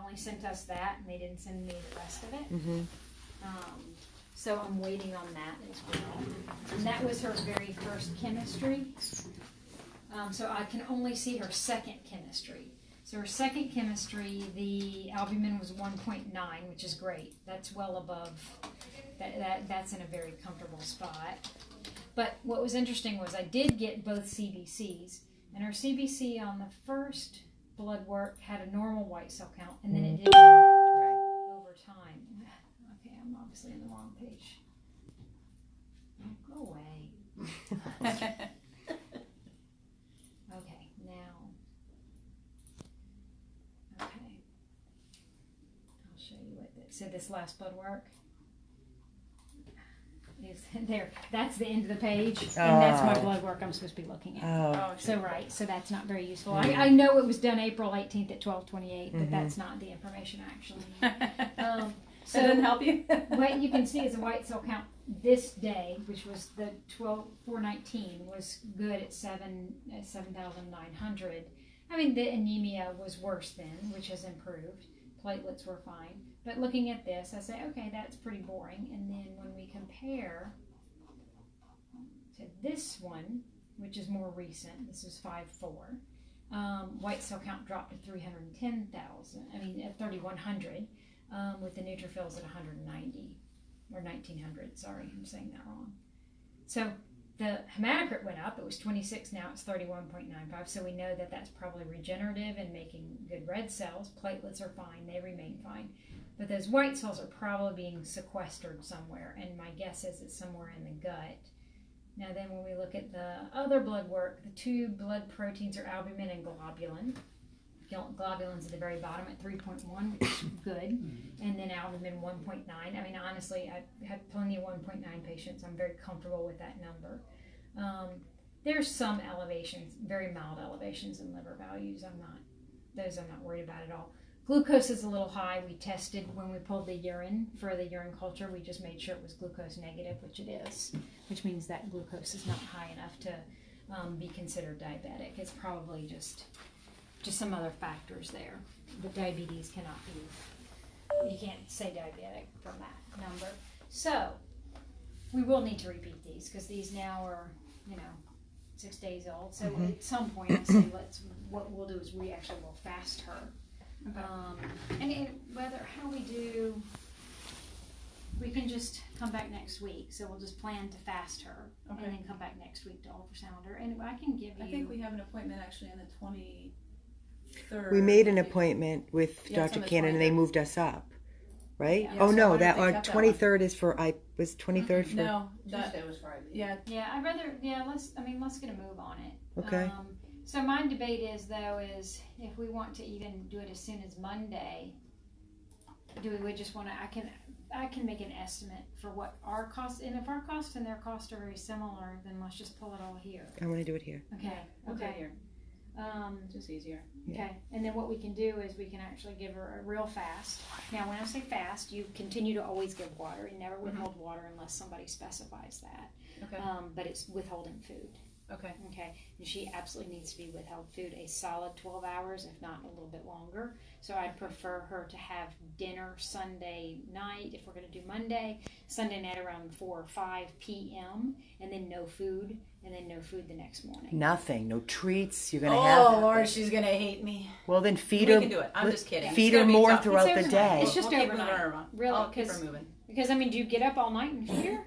only sent us that, and they didn't send me the rest of it. Mm-hmm. So I'm waiting on that as well. And that was her very first chemistry. So I can only see her second chemistry. So her second chemistry, the albumin was 1.9, which is great. That's well above, that's in a very comfortable spot. But what was interesting was I did get both CBCs, and her CBC on the first blood work had a normal white cell count, and then it did over time. Okay, I'm obviously on the wrong page. Oh, go away. Okay, now. Okay. I'll show you what this. So this last blood work is there. That's the end of the page, and that's my blood work I'm supposed to be looking at. So right, so that's not very useful. I know it was done April 18th at 12:28, but that's not the information I actually need. So that didn't help you? What you can see is the white cell count this day, which was the 419, was good at 7,900. I mean, the anemia was worse then, which has improved. Platelets were fine. But looking at this, I say, okay, that's pretty boring. And then when we compare to this one, which is more recent, this is 5.4, white cell count dropped to 310,000, I mean, at 3,100, with the neutrophils at 190, or 1,900, sorry, I'm saying that wrong. So the hematocrit went up, it was 26, now it's 31.95, so we know that that's probably regenerative and making good red cells. Platelets are fine, they remain fine. But those white cells are probably being sequestered somewhere, and my guess is it's somewhere in the gut. Now then when we look at the other blood work, the two blood proteins are albumin and globulin. Globulin's at the very bottom at 3.1, which is good, and then albumin 1.9. I mean, honestly, I've had plenty of 1.9 patients. I'm very comfortable with that number. There's some elevations, very mild elevations in liver values. I'm not worried about at all. Glucose is a little high. We tested when we pulled the urine for the urine culture. We just made sure it was glucose negative, which it is, which means that glucose is not high enough to be considered diabetic. It's probably just some other factors there. But diabetes cannot be, you can't say diabetic from that number. So we will need to repeat these because these now are, 6 days old. So at some point I say what we'll do is we actually will fast her. Okay. And how we do, we can just come back next week. So we'll just plan to fast her and then come back next week to ultrasound her. And I can give you. I think we have an appointment actually on the 23rd. We made an appointment with Dr. Cannon and they moved us up, right? Yeah, oh so no, why that don't they our cut that 23rd is for was 23rd for. No, Tuesday was Friday. Yeah. Yeah, I'd rather. Yeah, let's get a move on it. Okay. So my debate is if we want to even do it as soon as Monday, do we just want to? I can make an estimate for what our costs, and if our costs and their costs are very similar, then let's just pull it all here. I want to do it here. Okay. Okay. Here. Just easier. Okay, and then what we can do is we can actually give her a real fast. Now, when I say fast, you continue to always give water. You never withhold water unless somebody specifies that. Okay. But it's withholding food. Okay. Okay, and she absolutely needs to be withheld food a solid 12 hours, if not a little bit longer. So I'd prefer her to have dinner Sunday night, if we're going to do Monday, Sunday night around 4 or 5 p.m., and then no food, and then no food the next morning. Nothing, no treats. You're gonna have. Oh Lord, she's gonna hate me. Well, then feed We her. can do it. I'm just kidding. Feed her more throughout the day. It's just we'll keep overnight. moving her. Really, I'll keep her moving. Because I mean, do you get up all night and feed her?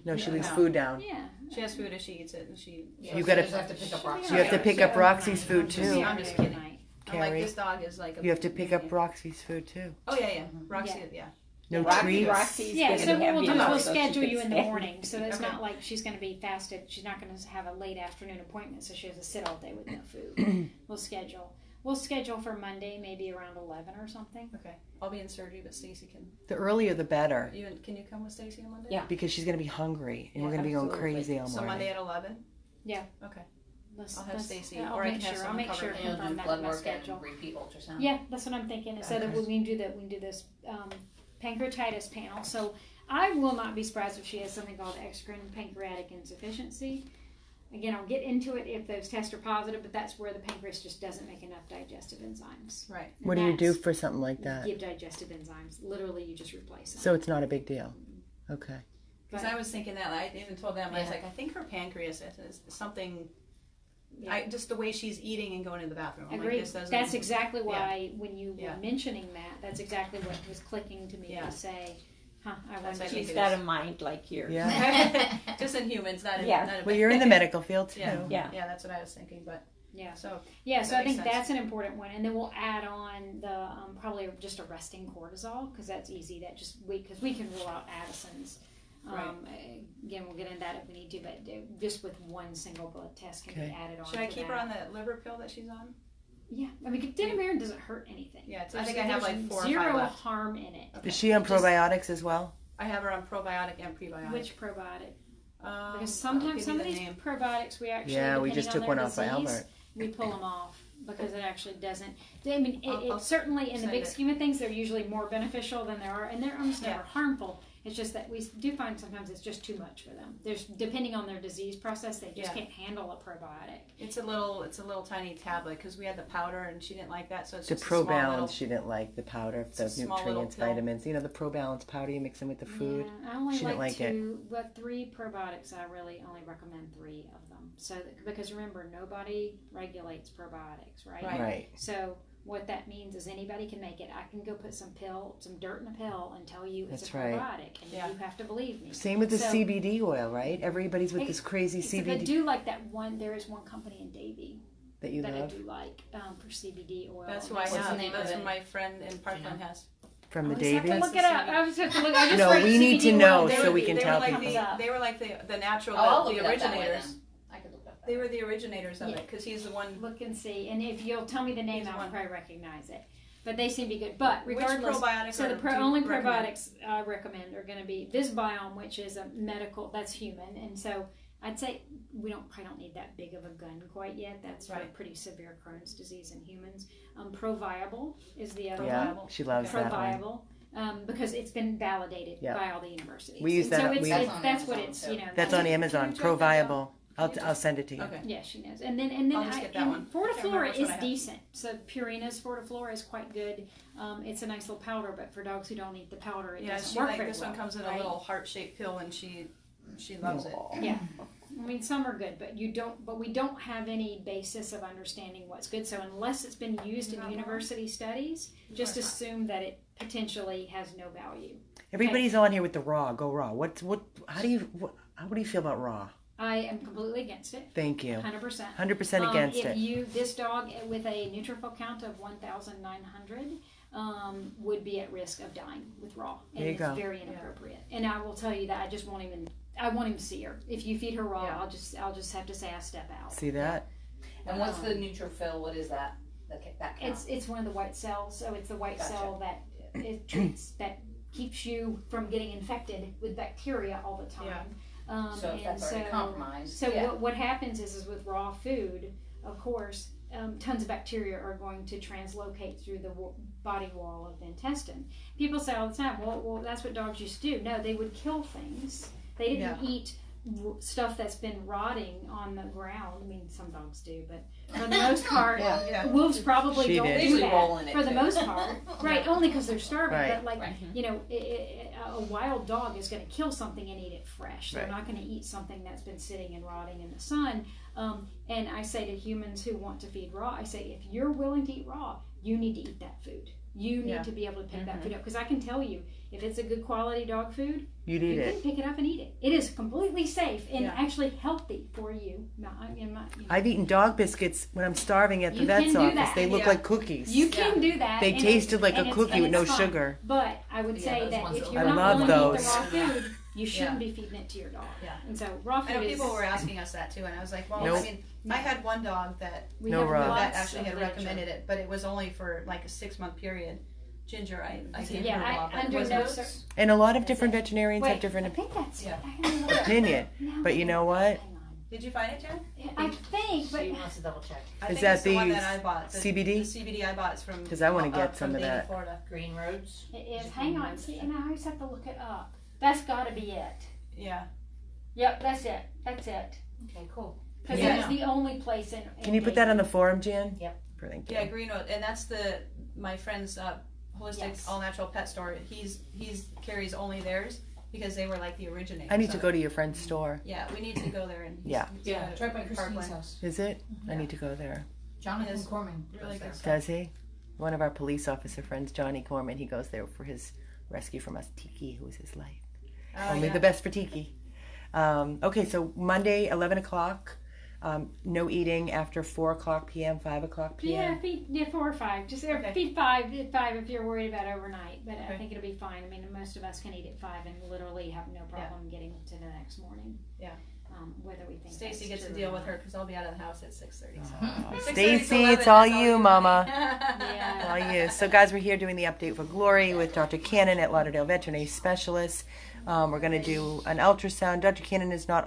No, she leaves No. food down. Yeah. She has food as she eats it, and she. You gotta. have to pick up rocks. You have to pick up Roxy's food too. I'm just kidding. I'm like, Carrie. this dog is like a. You have to pick up Roxy's food too. Oh yeah. Roxy, yeah. No Roxy- treats. Roxy's Yeah, gonna so what have we'll do dinner, is we'll so she schedule can you in the stay. morning, so it's Okay. not like she's going to be fasted. She's not going to have a late afternoon appointment, so she has to sit all day with no food. We'll schedule for Monday, maybe around 11 or something. Okay. I'll be in surgery, but Stacy can. The earlier the better, Can you come with Stacy on Monday? Yeah. because she's gonna be hungry and Yeah, we're gonna be going absolutely. crazy all So morning. Monday at 11. Yeah. Okay. Let's, I'll have Stacy, I'll or I make can have sure. I'll someone make cover sure it. to And you'll confirm do that blood in my work schedule. and repeat ultrasound. Yeah, that's what I'm thinking. So that we can do that. We can do this pancreatitis panel. So I will not be surprised if she has something called exocrine pancreatic insufficiency. again, I'll get into it if those tests are positive, but that's where the pancreas just doesn't make enough digestive enzymes. Right. And What do you do that's- for something like that? Give digestive enzymes. Literally, you just replace them. So it's not a big deal. Okay. Because I was thinking that, I even told them, I was Yeah. like, I think her pancreas is something, Yeah. just the way she's eating and going to the bathroom. I'm Agreed. like, this doesn't, That's exactly why when you Yeah. were mentioning that's exactly what was clicking to me Yeah. to say, I That's wonder. I think She's it got is. a mind like yours. Yeah. just in humans, not in, Yeah. not in Well, you're in the medical field too. Yeah. Yeah. Yeah, that's what I was thinking, but, Yeah. so, Yeah, so That I think makes sense. that's an important one, and then we'll add on the probably just a resting cortisol because that's easy. That just because we can rule out Addison's. Again, we'll get into that if we need to, but just with one single blood test can Okay. be added on. should I to keep that. her on the liver pill that she's on? Yeah, I mean, Denimarin doesn't hurt anything. Yeah, I There's- think I have there's like 4 or 5 zero left. harm in it. Okay. Is she on Just- probiotics as well? I have her on probiotic and prebiotic. Which probiotic? Because Because sometimes some of these probiotics we actually Yeah, we depending just on took their one off for disease, Albert. we pull them off because it actually doesn't. I mean, I'll it certainly in the send big it. scheme of things, they're usually more beneficial than there are, and they're almost never Yeah. harmful. It's just that we do find sometimes it's just too much for them. There's depending on their disease process, they just Yeah. can't handle a probiotic. It's a little tiny tablet because we had the powder and she didn't like that, so it's The just Pro a small little. Balance, she didn't like the powder, It's a the small little nutrients, pill. vitamins. You know, the Pro Balance powder you mix in with the food. Yeah, I only She didn't like like it. 2, but 3 probiotics. I really only recommend 3 of them. So because remember, nobody regulates probiotics, right? Right. So what that means is anybody can make it. I can go put some dirt in a pill and tell you it's That's a right. probiotic, and Yeah. you have to believe me. Same with the So- CBD oil, right? Everybody's with Hey, this crazy Except I CBD do like that one. There is one company in Davie that you that I love do like for CBD oil. That's who And I it's- What's the have. name of That's it? what my friend in Parkland has. from the I just have to Davies. look it up. I just have to look. I just No, write we need to CBD oil. know They so were- we can they tell were people. like They were like the natural, Oh, I'll look the it up that way originators. then. I could look up that. They were the originators of Yeah. it because he's the one. Look and see, and if you'll tell me the name, He's I'll one. probably recognize it. But they seem to be good. But Which regardless, probiotics so the do you only recommend? probiotics I recommend are going to be Visbiome, which is a medical that's human, and so I'd say we probably don't need that big of a gun quite yet. That's for Right. pretty severe Crohn's disease in humans. Proviable is the other Yeah, one. she loves that one. Proviable. Because it's been validated Yeah. by all the universities. We use And that- So we- it's, That's on that's what Amazon, it's, too. you know. That's on Can Amazon. you track Pro that down? Viable. I'll send it to you. Okay. Yeah, she knows. And then I'll just get that and one. Can't remember Fortiflora which one is I have. decent. So Purina's Fortiflora is quite good. It's a nice little powder, but for dogs who don't eat the powder, it Yeah, doesn't she work like very this well. one comes in a right? little heart-shaped pill, and she loves it. Yeah. I mean, some are good, but we don't have any basis of understanding what's good. So unless it's been used in university studies, just assume that it potentially has no value. Everybody's on here with the raw. Go raw. How do you feel about raw? I am completely against it. Thank you. 100%. 100% against if it. this dog with a neutrophil count of 1,900 would be at risk of dying with raw, and There you it's go. very inappropriate. And I will tell you that I want him to see her. If you feed her raw, Yeah. I'll just have to say I step out. See that? And what's the neutrophil? What is that? That count? It's one of the white cells, so it's the white Gotcha. cell that it treats that keeps you from getting infected with bacteria all the time. So if that's already compromised. So yeah. what happens is with raw food, of course, tons of bacteria are going to translocate through the body wall of the intestine. People say all the time, well, that's what dogs used to do. No, they would kill things. They didn't eat stuff that's been rotting on the ground. I mean, some dogs do, but for the most part, wolves probably She don't did. They do usually roll in that it for the too. most part. Right, only because they're starving. Right. But like, Right. you know, a wild dog is going to kill something and eat it fresh. They're Right. not going to eat something that's been sitting and rotting in the sun. And I say to humans who want to feed raw, I say, if you're willing to eat raw, you need to eat that food. You need to be able to pick that food up. Because I can tell you, if it's a good quality dog food, You'd you eat can it. pick it up and eat it. It is completely safe and Yeah. actually healthy for you. I've eaten dog biscuits when I'm starving at the You vet's can do office. that. They look Yeah. like cookies. You can do that. They and tasted like and a it's- cookie and with no it's fine. sugar. But I would Yeah, say those that ones if that you're I not love willing to eat those. the raw food, you shouldn't be feeding it to your dog. Yeah. And so raw I food know is. people were asking us that too, and I was like, well, Nope. I mean, I had one dog that We No have raw. the lots vet actually of had literature. recommended it, but it was only for like a 6-month period. Ginger, I gave Yeah, her I- raw, but under it no wasn't. cer- And a lot of That's different it. veterinarians Wait, have different I think that's Yeah. I can look. opinion. No, But you know what? hang on. Did you find it, Jen? I think, but She wants to double check. I Is think that it's the one the that I bought. The CBD? The CBD I bought is from. 'Cause I wanna get from some of Davie, that. Florida. Green Roads. it is. Hang on. See, and I always have to look it up. That's got to be it. Yeah. Yep, that's it. That's it. Okay, cool. Because Yeah. that's the only place in. Can you put that on the forum, Jan? Yep. Thank you. Yeah, Greenwood, and that's my friend's holistic Yes. all natural pet store. He's carries only theirs because they were like the originators. I need to of go it. to your friend's store. Yeah, we need to go there and Yeah. Yeah, right by Christine's Parkland. house. Is it? I need to go there. Jonathan Yes. Corman. Really goes there. good. Does he? One of our police officer friends, Johnny Corman, he goes there for his rescue from us, Tiki, who was his life. Only the best for Tiki. Okay, so Monday, 11 o'clock. No eating after 4 o'clock p.m., 5 o'clock p.m. Yeah, feed 4 or 5. Just Okay. feed 5 if you're worried about overnight. But I Okay. think it'll be fine. I mean, most of us can eat at 5 and literally have no problem getting to the next morning. Yeah. Whether we think Stacy that's gets to true deal or with not. her because I'll be out of the house at 6:30. So. Oh, 6:30 to Stacy, 11, it's all that's you, Mama. Yeah. All you. So, guys, we're here doing the update for Glory with Dr. Cannon at Lauderdale Veterinary Specialist. We're going to do an ultrasound. Dr. Cannon is not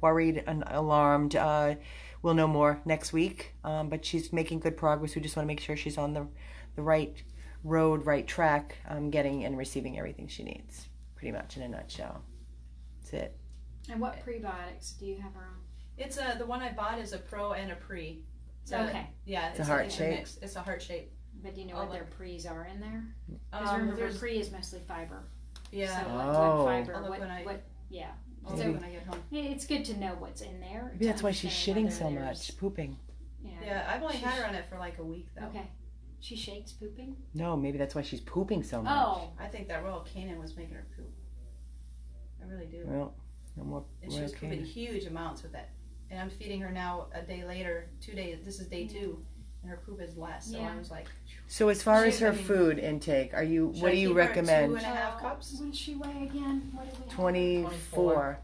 worried and alarmed. We'll know more next week, but she's making good progress. We just want to make sure she's on the right road, right track, getting and receiving everything she needs, pretty much in a nutshell. That's it. And what prebiotics do you have her on? It's the one I bought is a pro and a pre. So, Okay. Yeah, It's a heart it's shape. A mix. It's a heart shape. But do you know Oh, what their pre's are in there? Because remember, there's pre is mostly fiber. yeah. So Oh. what fiber? I'll look What, when I- what? Yeah. I'll So do it when I get home. it's good to know what's in there. Maybe that's why she's understand shitting whether so there's- much, pooping. Yeah, I've only had her on it for like a week though. Okay. She shakes pooping. No, maybe that's why she's pooping so much. Oh. I think that Royal Canin was making her poop. I really do. Well, no more. And she was okay. pooping huge amounts with that. And I'm feeding her now a day later, 2 days. This is day 2, and her poop is less. So Yeah. I was like, So as far as her I mean- food intake, are you? should What I do you keep her at recommend? 2.5 cups? What does she weigh again? What did we have? 24.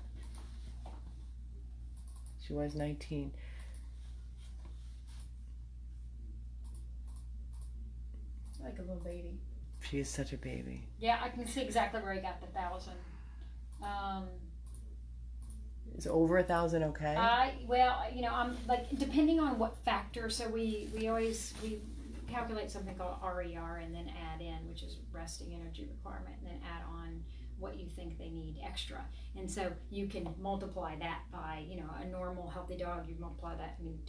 She was 19. Like a little baby. She is such a baby. Yeah, I can see exactly where he got the 1,000. Is over 1,000 okay? Well, you know, I'm like depending on what factor. So we calculate something called RER and then add in, which is resting energy requirement, and then add on what you think they need extra. And so you can multiply that by, you know, a normal healthy dog. You multiply that. I mean,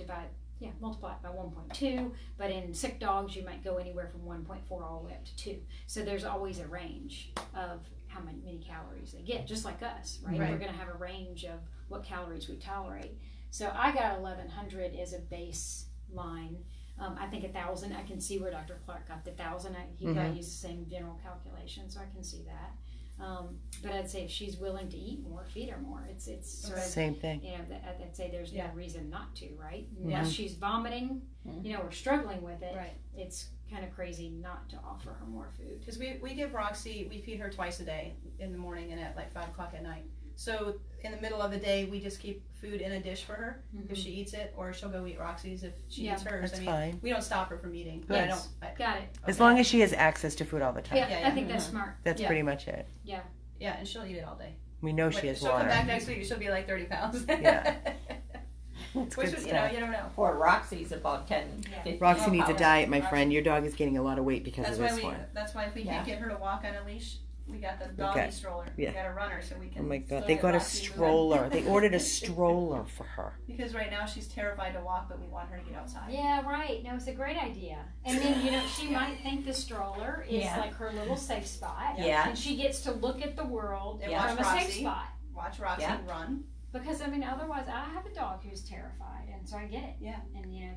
multiply it by 1.2. But in sick dogs, you might go anywhere from 1.4 all the way up to 2. So there's always a range of how many calories they get, just like us, right? Right. We're going to have a range of what calories we tolerate. So I got 1,100 as a baseline. I think 1,000. I can see where Dr. Clark got the 1,000. He got used the same general calculation, so I can see that. But I'd say if she's willing to eat more, feed her more. It's sort of, Same thing. you know, I'd say there's no reason not to, right? Yeah. Unless she's vomiting, you know, or struggling with it. Right. It's kind of crazy not to offer her more food. Because we give Roxy, we feed her twice a day, in the morning and at like 5 o'clock at night. So in the middle of the day, we just keep food in a dish for her if she eats it, or she'll go eat Roxy's if she eats hers. That's fine. We don't stop her from eating. Good. I don't. Got it. As long as she has access to food all the time. Yeah, Yeah, I think that's smart. That's Yeah. pretty much it. Yeah, and she'll eat it all day. We know she has she'll come water. back next week and she'll be like 30 pounds. Yeah. It's Which good is, you know, stuff. you don't know. Poor Roxy's about 10, 15 Roxy needs a pounds. diet, my friend. Your dog is gaining a lot of weight because That's of why this one. if we Yeah. can't get her to walk on a leash, we got the doggy Okay. stroller. Yeah. We got a runner so we can. Oh my god, still they get got a Roxy moving. stroller. They ordered a stroller for her. Because right now she's terrified to walk, but we want her to get outside. Yeah, right. No, it's a great idea. And then, you know, she might think the stroller is Yeah. like her little safe spot. Yeah. And she gets to look at the world And Yeah. from watch a safe Roxy. spot. Watch Roxy Yeah. run. Because I mean, otherwise, I have a dog who's terrified, and so I get it. Yeah. And you know,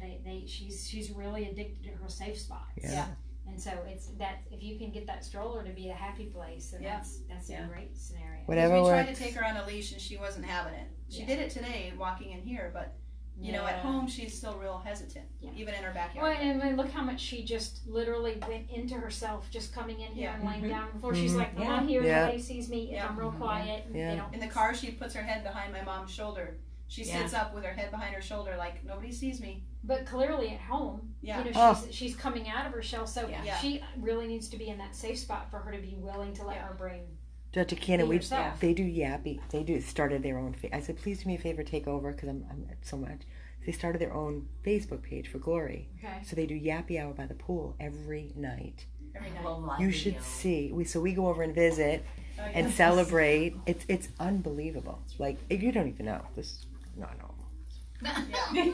she's really addicted to her safe spots. Yeah. And so it's that if you can get that stroller to be a happy place, then Yeah. that's Yeah. a great scenario. Whatever Because we tried works. to take her on a leash and she wasn't having it. She Yeah. did it today walking in here, but you know, at home she's still real hesitant, Yeah. even in her backyard. Well, and then look how much she just literally went into herself, just coming in here Yeah. and laying Mhm. down before. She's like, Yeah. I'm here, Yeah. nobody sees me. Yeah. I'm real quiet. And Yeah. They don't. In the car, she puts her head behind my mom's shoulder. She Yeah. sits up with her head behind her shoulder, like nobody sees me. But clearly at home, Yeah. you know, Oh. she's coming out of her shell. So Yeah. she really needs to be in that safe spot for her to be willing to let Yeah. her brain. Dr. Cannon, Be yourself. they do yappy. They started their own. I said, please do me a favor, take over because I'm so much. They started their own Facebook page for Glory. Okay. So they do yappy hour by the pool every night. Every night. Well, live You video. should see. So we go over and visit Oh, yeah. and celebrate. It's unbelievable. Like you don't even know this. No. Yeah.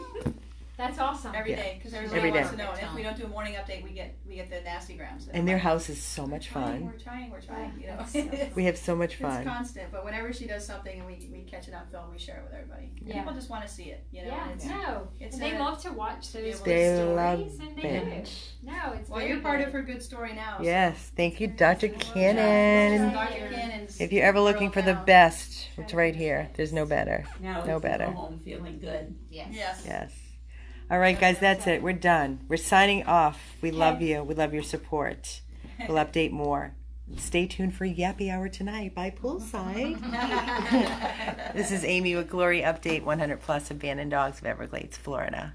That's awesome. Every Yeah. day, because Every everybody day. wants to know. And if we don't do a morning update, we get the nasty grams. And their house is so much fun. We're trying. You know, That's so We have so much it's fun. constant. But whenever she does something and we catch it on film, we share it with everybody. And Yeah. people just want to see it. You know. Yeah, And it's, no. it's And they a- love to watch those good They stories, love and they it. do. No, it's well, very you're part good. of her good story now. so- Yes, thank you, Dr. This is Cannon. Dr. Cannon's If you're ever looking for the world now. best, it's right here. There's no better. Now No it's better. go home feeling good. Yes. Yes. Yes. All right, guys, that's it. We're done. We're signing off. We love you. We love your support. We'll update more. Stay tuned for Yappy Hour tonight by Poolside. This is Amy with Glory Update 100 Plus Abandoned Dogs of Everglades, Florida.